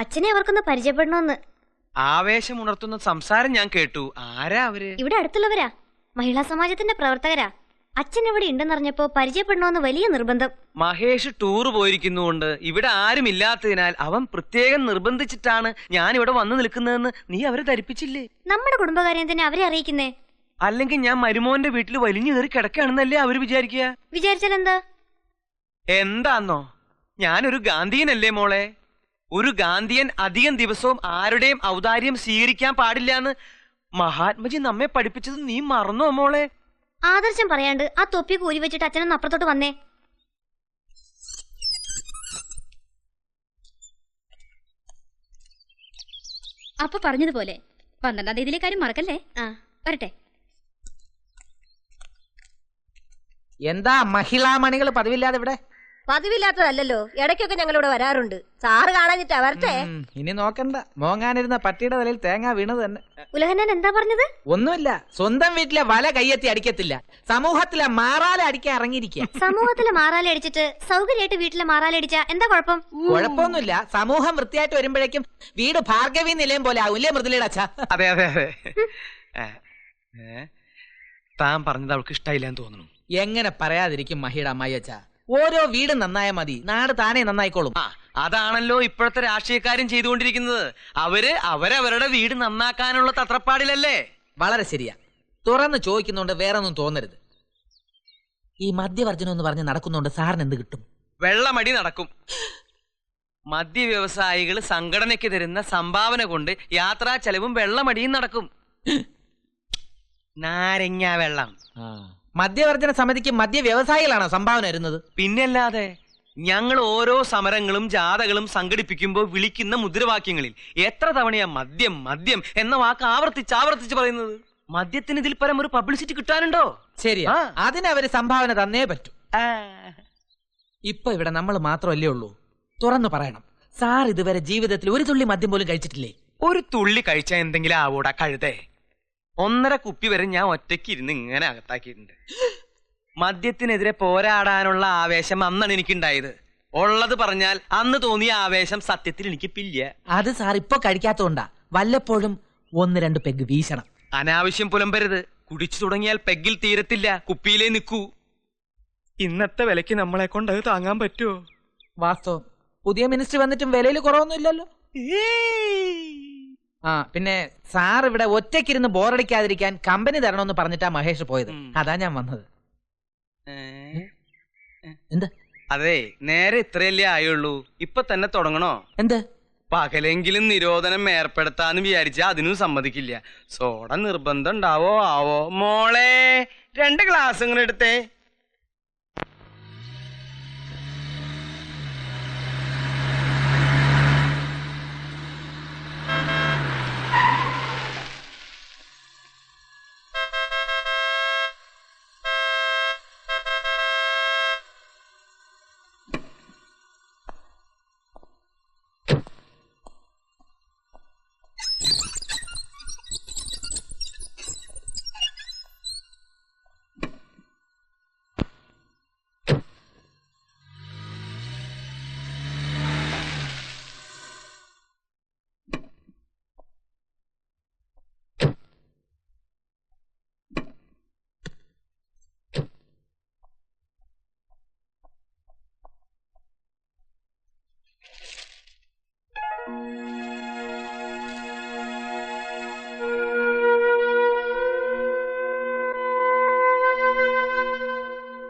അച്ഛനെ അവർക്കൊന്ന് പരിചയപ്പെടണമെന്ന്. ആവേശമുണർത്തുന്ന സംസാരം ഞാൻ കേട്ടു. ആരാ അവര്? ഇവിടെ അടുത്തുള്ളവരാ, മഹിളാ സമാജത്തിന്റെ പ്രവർത്തകരാ. അച്ഛൻ ഇവിടെ ഉണ്ടെന്നറിഞ്ഞപ്പോ പരിചയപ്പെടണമെന്ന് വലിയ നിർബന്ധം. മഹേഷ് ടൂർ പോയിരിക്കുന്നുകൊണ്ട് ഇവിടെ ആരും ഇല്ലാത്തതിനാൽ അവൻ പ്രത്യേകം നിർബന്ധിച്ചിട്ടാണ് ഞാൻ ഇവിടെ വന്നു നിൽക്കുന്നതെന്ന് നീ അവരെ ധരിപ്പിച്ചില്ലേ? നമ്മുടെ കുടുംബകാര്യം തന്നെ അവരെ അറിയിക്കുന്നേ. അല്ലെങ്കിൽ ഞാൻ മരുമോന്റെ വീട്ടിൽ വലിഞ്ഞു കയറി കിടക്കുകയാണെന്നല്ലേ അവര് വിചാരിക്കുക? വിചാരിച്ചാൽ എന്താ? എന്താന്നോ, ഞാനൊരു ഗാന്ധിയനല്ലേ മോളെ. ഒരു ഗാന്ധിയൻ അധികം ദിവസവും ആരുടെയും ഔദാര്യം സ്വീകരിക്കാൻ പാടില്ല എന്ന് മഹാത്മജി നമ്മെ പഠിപ്പിച്ചത് നീ മറന്നോ മോളെ? ആദർശം പറയാണ്ട് ആ തൊപ്പി കൂരി വെച്ചിട്ട് അച്ഛനൊന്ന് അപ്പുറത്തോട്ട് വന്നേ. അപ്പൊ പറഞ്ഞതുപോലെ 12-ാം തീയതിയിലെ കാര്യം മറക്കല്ലേ. വരട്ടെ. എന്താ മഹിളാ മണികൾ പതിവില്ലാതെ ഇവിടെ? പതിവില്ലാത്തതല്ലോ, ഇടയ്ക്കൊക്കെ ഞങ്ങൾ ഇവിടെ വരാറുണ്ട്. സാറ് കാണാഞ്ഞിട്ടാ. വരട്ടെ. ഇനി നോക്കണ്ട, മോങ്ങാനിരുന്ന പട്ടിയുടെ തലയിൽ തേങ്ങ വീണത് തന്നെ. ഉലഹന്നാൻ എന്താ പറഞ്ഞത്? ഒന്നുമില്ല, സ്വന്തം വീട്ടിലെ വല കയ്യെത്തി അടിക്കത്തില്ല, സമൂഹത്തിലെ മാറാല അടിക്കാൻ ഇറങ്ങിയിരിക്കുക. സമൂഹത്തിലെ മാറാല അടിച്ചിട്ട് സൗകര്യമായിട്ട് വീട്ടിലെ മാറാല അടിച്ച എന്താ കുഴപ്പം? കുഴപ്പമൊന്നുമില്ല, സമൂഹം വൃത്തിയായിട്ട് വരുമ്പോഴേക്കും വീട് ഭാർഗവി നിലയം പോലെ ആവില്ലേ മൃദുലയുടെ അച്ഛാ? അതെ അതെ അതെ. താൻ പറഞ്ഞത് അവൾക്ക് ഇഷ്ടായില്ലെന്ന് തോന്നുന്നു. എങ്ങനെ പറയാതിരിക്കും മഹിയുടെ അമ്മായിയച്ഛ? ഓരോ വീട് നന്നായ മതി, നാട് താനേ നന്നായിക്കോളും. അതാണല്ലോ ഇപ്പോഴത്തെ രാഷ്ട്രീയക്കാരും ചെയ്തുകൊണ്ടിരിക്കുന്നത്. അവരവരുടെ വീട് നന്നാക്കാനുള്ള തത്രപ്പാടിലല്ലേ? വളരെ ശരിയാ. തുറന്ന് ചോദിക്കുന്നുണ്ട്, വേറൊന്നും തോന്നരുത്. ഈ മദ്യവർജനം എന്ന് പറഞ്ഞ് നടക്കുന്നുണ്ട്, സാറിന് എന്ത് കിട്ടും? വെള്ളമടി നടക്കും. മദ്യ വ്യവസായികൾ സംഘടനയ്ക്ക് തരുന്ന സംഭാവന കൊണ്ട് യാത്രാ ചെലവും വെള്ളമടിയും നടക്കും. നാരങ്ങ വെള്ളം. മദ്യവർജന സമിതിക്ക് മദ്യ വ്യവസായികളാണോ സംഭാവന വരുന്നത്? പിന്നല്ലാതെ. ഞങ്ങൾ ഓരോ സമരങ്ങളും ജാഥകളും സംഘടിപ്പിക്കുമ്പോൾ വിളിക്കുന്ന മുദ്രാവാക്യങ്ങളിൽ എത്ര തവണയാ മദ്യം മദ്യം എന്ന വാക്ക് ആവർത്തിച്ച് പറയുന്നത്? മദ്യത്തിന് ഇതിൽ പരം ഒരു പബ്ലിസിറ്റി കിട്ടാനുണ്ടോ? ശരിയാ, അതിനവര് സംഭാവന തന്നേ പറ്റൂ. ഇപ്പൊ ഇവിടെ നമ്മൾ മാത്രമല്ലേ ഉള്ളൂ. തുറന്നു പറയണം, സാർ ഇതുവരെ ജീവിതത്തിൽ ഒരു തുള്ളി മദ്യം പോലും കഴിച്ചിട്ടില്ലേ? ഒരു തുള്ളി കഴിച്ചാൽ എന്തെങ്കിലും ആവൂടാ കഴുതേ. 1.5 കുപ്പി വരെ ഞാൻ ഒറ്റയ്ക്ക് ഇരുന്ന് ഇങ്ങനെ അകത്താക്കിയിട്ടുണ്ട്. മദ്യത്തിനെതിരെ പോരാടാനുള്ള ആവേശം അന്നാണ് എനിക്കുണ്ടായത്. ഉള്ളത് പറഞ്ഞാൽ അന്ന് തോന്നിയ ആവേശം സത്യത്തിൽ എനിക്കിപ്പില്ല. അത് സാർ ഇപ്പൊ കഴിക്കാത്തോണ്ടാ. വല്ലപ്പോഴും 1-2 പെഗ് വീശണം. അനാവശ്യം പുലമ്പരുത്. കുടിച്ചു തുടങ്ങിയാൽ പെഗ്ഗിൽ തീരത്തില്ല, കുപ്പിയിലേ നിൽക്കൂ. ഇന്നത്തെ വിലക്ക് നമ്മളെ കൊണ്ട് അത് താങ്ങാൻ പറ്റുമോ? വാസ്തവം. പുതിയ മിനിസ്റ്റർ വന്നിട്ടും വിലയിൽ കുറവൊന്നും ഇല്ലല്ലോ. പിന്നെ സാർ ഇവിടെ ഒറ്റയ്ക്കിരുന്ന് ബോറടിക്കാതിരിക്കാൻ കമ്പനി തരണമെന്ന് പറഞ്ഞിട്ടാ മഹേഷ് പോയത്. അതാ ഞാൻ വന്നത്. എന്ത്? അതെ, നേരെ ഇത്രയല്ലേ ആയുള്ളൂ. ഇപ്പൊ തന്നെ തുടങ്ങണോ? എന്ത്? പകലെങ്കിലും നിരോധനം ഏർപ്പെടുത്താന്ന് വിചാരിച്ചാ അതിനും സമ്മതിക്കില്ല. സോഡ നിർബന്ധം ഉണ്ടാവോ ആവോ? മോളെ 2 ഗ്ലാസ് ഇങ്ങനെ എടുത്തേ.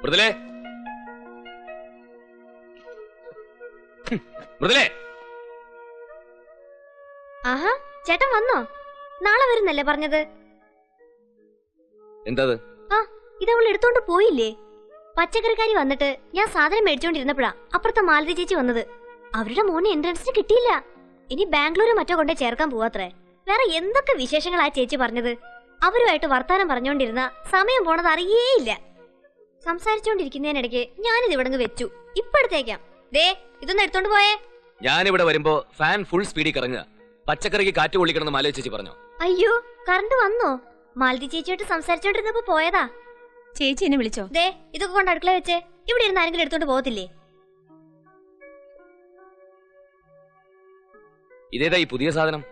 മൃദുലേ, മൃദുലേ. ആഹാ, ചേട്ടൻ വന്നോ? നാളെ വരുന്നല്ലേ പറഞ്ഞത്? എന്താ ഇതവൾ എടുത്തോണ്ട് പോയില്ലേ? പച്ചക്കറിക്കാരി വന്നിട്ട് ഞാൻ സാധനം മേടിച്ചോണ്ടിരുന്നപ്പോഴാ അപ്പുറത്തെ മാലതി ചേച്ചി വന്നത്. അവരുടെ മോനെ എൻട്രൻസിന് കിട്ടിയില്ല, ഇനി ബാംഗ്ലൂർ മറ്റോ കൊണ്ടേ ചേർക്കാൻ പോവാത്രേ. വേറെ എന്തൊക്കെ വിശേഷങ്ങളാ ചേച്ചി പറഞ്ഞത്. അവരുമായിട്ട് വർത്താനം പറഞ്ഞോണ്ടിരുന്ന സമയം പോണത് അറിയേയില്ല. സംസാരിച്ചോണ്ടിരിക്കുന്നതിനിടയ്ക്ക് ഞാനിത് ഇവിടെ വെച്ചു. ഇപ്പൊ എടുത്തേക്കാം. ദേ, ഇതൊന്ന് എടുത്തോണ്ട് പോയേ. ഞാനിവിടെ വരുമ്പോ ഫാൻ ഫുൾ സ്പീഡിൽ കറങ്ങുക. പച്ചക്കറിക്ക് കാറ്റ് കൊള്ളിക്കണമെന്ന് മാലതി ചേച്ചി പറഞ്ഞു. അയ്യോ, കറണ്ട് വന്നോ? മാലതി ചേച്ചിയോട്ട് സംസാരിച്ചോണ്ടിരുന്നപ്പോ പോയതാ. ചേച്ചി എന്നെ വിളിച്ചോ? ദേ, ഇതൊക്കെ കൊണ്ട് അടുക്കള വെച്ചേ. ഇവിടെ ഇരുന്ന് ആരെങ്കിലും എടുത്തോണ്ട് പോകത്തില്ലേ? ഇതേതാ ഈ പുതിയ സാധനം?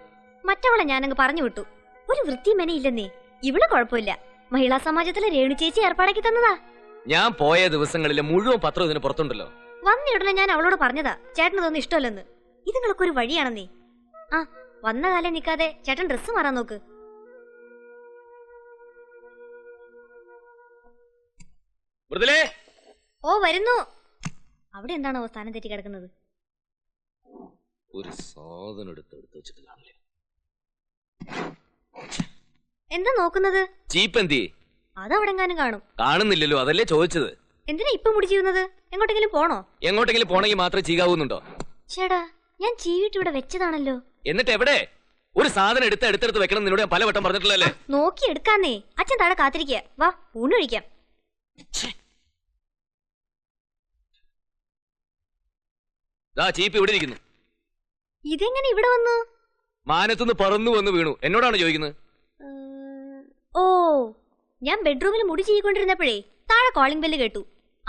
മറ്റവളെ ഞാനങ്ങ് പറഞ്ഞു വിട്ടു. ഒരു വൃത്തി മെനയില്ലെന്നേ. ഇവിടെ കുഴപ്പമില്ല. മഹിളാ സമാജത്തിലെ രേണു ചേച്ചി ഏർപ്പാടാക്കി തന്നതാ. ഞാൻ പോയ ദിവസങ്ങളിലെ മുഴുവൻ പത്രം ഇതിന് പുറത്തുണ്ടല്ലോ. വന്ന ഉടനെ ഞാൻ അവളോട് പറഞ്ഞതാ ചേട്ടനതൊന്നും ഇഷ്ടമല്ലെന്ന്. ഇതുങ്ങളൊക്കെ ഒരു വഴിയാണെന്നേ. ആ വന്ന കാലം നിൽക്കാതെ ചേട്ടൻ ഡ്രസ്സ് മാറാൻ നോക്ക്. മൃദുലേ, ഓ വരുന്നു. അവിടെ എന്താണോ സ്ഥാനം തെറ്റി കിടക്കുന്നത്? ഒരു സാധനം എടുത്ത് വെച്ചിട്ട് കാണില്ലേ? എന്താ നോക്കുന്നത്? ചീപ്പ് എന്തി? അതവിടെങ്ങാനും കാണും. കാണുന്നില്ലല്ലോ, അതല്ലേ ചോദിച്ചത്. എന്തിനാ ഇപ്പൊ മുടി ചെയ്യുന്നത്? എങ്ങോട്ടെങ്കിലും പോണോ? എങ്ങോട്ടെങ്കിലും പോണെങ്കിൽ മാത്രം ചീകാവുന്നുണ്ടോ? ചേടാ ഞാൻ ചീവിട്ട് ഇവിടെ വെച്ചതാണല്ലോ. എന്നിട്ട് എവിടെ? ഒരു സാധനം എടുത്ത് വെക്കണം നിന്നോട് ഞാൻ പലവട്ടം പറഞ്ഞിട്ടുള്ളല്ലേ. നോക്കി എടുക്കാന്നേ. അച്ഛൻ താഴെ കാത്തിരിക്കുക. വാ ഊണ് കഴിക്കാം. ചീപ്പ് ഇവിടെ ഇരിക്കുന്നു. ഇതെങ്ങനെ ഇവിടെ വന്നു? മാനത്തുനിന്ന് പറന്നു വന്ന് വീണു. എന്നോടാണ് ചോദിക്കുന്നത്. ഓ ഞാൻ ബെഡ്റൂമിൽ മുടി ചെയ്യിക്കൊണ്ടിരുന്നപ്പോഴേ താഴെ കോളിംഗ് ബെല്ല് കേട്ടു.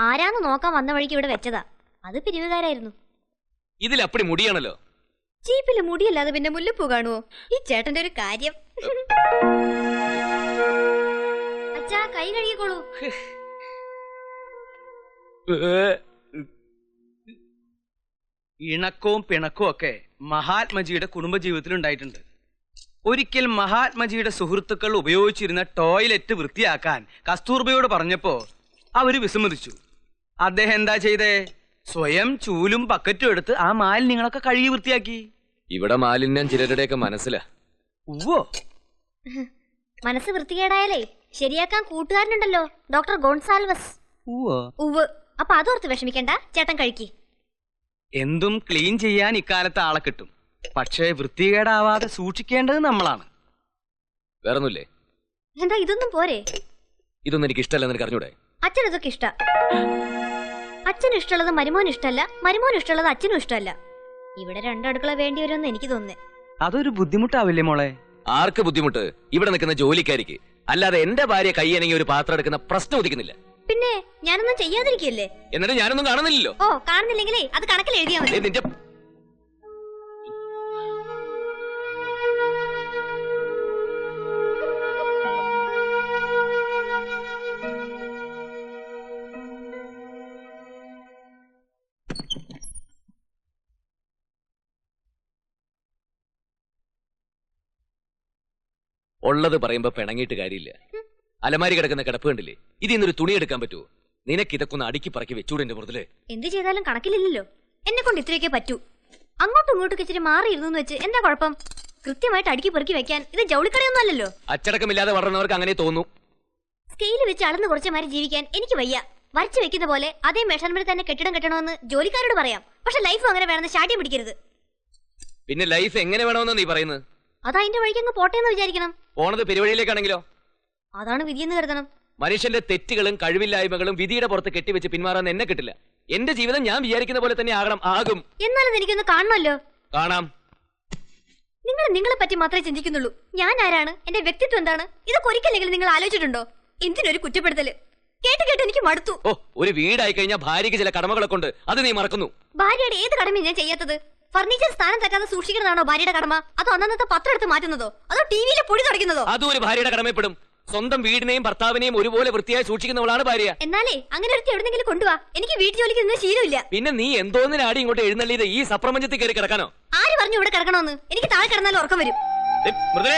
ആരാന്ന് നോക്കാൻ വന്ന വഴിക്ക് ഇവിടെ വെച്ചതാ. അത് പിരിവുകാരായിരുന്നു. ഇതിൽ അപ്പടി മുടിയാണല്ലോ. ചീപ്പില് മുടിയല്ലാതെ പിന്നെ മുല്ലപ്പൂ കാണുവോ? ഈ ചേട്ടന്റെ ഒരു കാര്യം. അച്ഛാ കൈ കഴുകിക്കോളൂ. ഇണക്കവും പിണക്കവും ഒക്കെ മഹാത്മജിയുടെ കുടുംബജീവിതത്തിൽ ഉണ്ടായിട്ടുണ്ട്. ഒരിക്കൽ മഹാത്മജിയുടെ സുഹൃത്തുക്കൾ ഉപയോഗിച്ചിരുന്ന ടോയ്ലറ്റ് വൃത്തിയാക്കാൻ കസ്തൂർബയോട് പറഞ്ഞപ്പോ അവര് വിസമ്മതിച്ചു. അദ്ദേഹം എന്താ ചെയ്തേ? സ്വയം ചൂലും ബക്കറ്റും എടുത്ത് ആ മാലിന്യങ്ങളൊക്കെ കഴുകി വൃത്തിയാക്കി. ഇവിടെ മാലിന്യം ചിലരുടെയൊക്കെ മനസ്സിലാ. ഉവ്വോ, മനസ്സ് വൃത്തികേടായാലേ ശരിയാക്കാൻ കൂട്ടുകാരനുണ്ടല്ലോ, ഡോക്ടർ ഗോൺസാൽവസ്. ഉവ്. അപ്പൊ അതോർത്ത് വിഷമിക്കണ്ട, ചേട്ടൻ കഴിക്കി. എന്തും ക്ലീൻ ചെയ്യാൻ ഇക്കാലത്ത് ആളെ കിട്ടും. പക്ഷേ വൃത്തികേടാവാതെ സൂക്ഷിക്കേണ്ടത് നമ്മളാണ്. വേറൊന്നുമില്ലേ? എന്താ ഇതൊന്നും പോരെ? ഇതൊന്നും എനിക്ക് ഇഷ്ടമല്ലെന്ന് എനിക്ക് അറിഞ്ഞൂടെ? അച്ഛൻ ഇതൊക്കെ ഇഷ്ട. അച്ഛനും ഇഷ്ടമുള്ളത് മരുമോനും ഇഷ്ടമല്ല, മരുമോനും ഇഷ്ടമുള്ളത് അച്ഛനും ഇഷ്ടമല്ല. ഇവിടെ രണ്ടടുക്കള വേണ്ടി വരുമെന്ന് എനിക്ക് തോന്നുന്നേ. അതൊരു ബുദ്ധിമുട്ടാവില്ലേ മോളെ? ആർക്ക് ബുദ്ധിമുട്ട്? ഇവിടെ നിൽക്കുന്ന ജോലിക്കാരിക്ക്. അല്ലാതെ എന്റെ ഭാര്യ കൈയനങ്ങി ഒരു പാത്രം എടുക്കുന്ന പ്രശ്നം ഉദിക്കുന്നില്ല. പിന്നെ ഞാനൊന്നും ചെയ്യാതിരിക്കല്ലേ? എന്നിട്ട് ഞാനൊന്നും കാണുന്നില്ലല്ലോ. ഓ കാണുന്നില്ലെങ്കിലേ അത് കണക്കിൽ എഴുതിയാ മതി. നിന്റെ ഉള്ളത് പറയുമ്പോ പിണങ്ങിയിട്ട് കാര്യമില്ല. അലമാരി കിടക്കുന്ന കിടപ്പ് കണ്ടില്ലേ? ഇതിന്നൊരു തുണി എടുക്കാൻ പറ്റുമോ? നിനക്ക് ഇതൊക്കെ ഒന്ന് അടുക്കി പറക്കി വെച്ചൂടെ എന്റെ മുതലേ? എന്ത് ചെയ്താലും കണക്കിലില്ലല്ലോ. എന്നെ കൊണ്ട് ഇത്രയൊക്കെ പറ്റൂ. അങ്ങോട്ടും ഇങ്ങോട്ടും ഇച്ചിരി മാറിയിരുന്നു വെച്ച് എന്താ കുഴപ്പം? കൃത്യമായിട്ട് അടുക്കി പെറുക്കി വെക്കാൻ ഇത് ജൗളിക്കടയൊന്നും അല്ലല്ലോ. അച്ചടക്കമില്ലാതെ വളർന്നവർക്ക് അങ്ങനെ തോന്നും. സ്കെയില് വെച്ച് അളന്ന് കുറച്ച് മാറി ജീവിക്കാൻ എനിക്ക് വയ്യ. വരച്ചു വെക്കുന്ന പോലെ അതേ മെഷർമെന്റ് തന്നെ കെട്ടിടം കെട്ടണമെന്ന് ജോലിക്കാരോട് പറയാം. പക്ഷെ ലൈഫ് അങ്ങനെ വേണമെന്ന് ശാഠ്യം പിടിക്കരുത്. പിന്നെ ലൈഫ് എങ്ങനെ വേണമെന്ന് നീ പറയുന്നത്? അതതിന്റെ വഴിക്ക് അങ്ങ് പോട്ടേന്ന് വിചാരിക്കണം. പോണത് പെരുവഴിയിലേക്കാണെങ്കിലോ? അതാണ് വിധിയെന്ന് കരുതണം. മനുഷ്യന്റെ തെറ്റുകളും കഴിവില്ലായ്മകളും വിധിയുടെ പുറത്ത് കെട്ടിവെച്ച് പിന്മാറാൻ എന്നെ കിട്ടില്ല. എന്റെ ജീവിതം ഞാൻ വിചാരിക്കുന്ന പോലെ തന്നെ ആകും. എന്നാലും എനിക്കൊന്ന് കാണണമല്ലോ. കാണാം. നിങ്ങൾ നിങ്ങളെ പറ്റി മാത്രമേ ചിന്തിക്കുന്നുള്ളൂ. ഞാൻ ആരാണ്, എന്റെ വ്യക്തിത്വം എന്താണ്, ഇതൊക്കെ ഒരിക്കലെങ്കിലും നിങ്ങൾ ആലോചിച്ചിട്ടുണ്ടോ? എന്തിനൊരു കുറ്റപ്പെടുത്തല്? കേട്ട് കേട്ട് എനിക്ക് മടുത്തു. ഓ, ഒരു വീടായി കഴിഞ്ഞാൽ ഭാര്യയ്ക്ക് ചില കടമകളൊക്കെ ഉണ്ട്. അത് നീ മറക്കുന്നു. ഭാര്യയുടെ ഏത് കടമയും ഞാൻ ചെയ്യാത്തത്? ഫർണിച്ചർ സ്ഥാനം തെറ്റാതെ സൂക്ഷിക്കുന്നതാണോ ഭാര്യയുടെ കടമ? അതോ അന്നത്തെ പത്രം എടുത്ത് മാറ്റുന്നതോ? അതോ ടിവിയിലെ പൊടി തുടയ്ക്കുന്നതോ? അതും ഒരു ഭാര്യയുടെ കടമപ്പെടും. സ്വന്തം വീടിനെയും ഭർത്താവിനെയും ഒരുപോലെ വൃത്തിയായി സൂക്ഷിക്കുന്നവളാണ് ഭാര്യ. എന്നാലേ അങ്ങനെ ഒരു എവിടെന്നെങ്കിലും കൊണ്ടുപോവാ. എനിക്ക് വീട്ടു ജോലിക്ക് നിന്ന് ശീലമില്ല. പിന്നെ നീ എന്തോന്നിനാടി ഇങ്ങോട്ട് എഴുന്നള്ളിയത്? ഈ സപ്രപഞ്ചത്തിൽ കയറി കിടക്കാനോ? ആര് പറഞ്ഞു ഇവിടെ കിടക്കണോന്ന്? എനിക്ക് താഴെ കിടന്നാലും ഉറക്കം വരും. മൃദുലേ,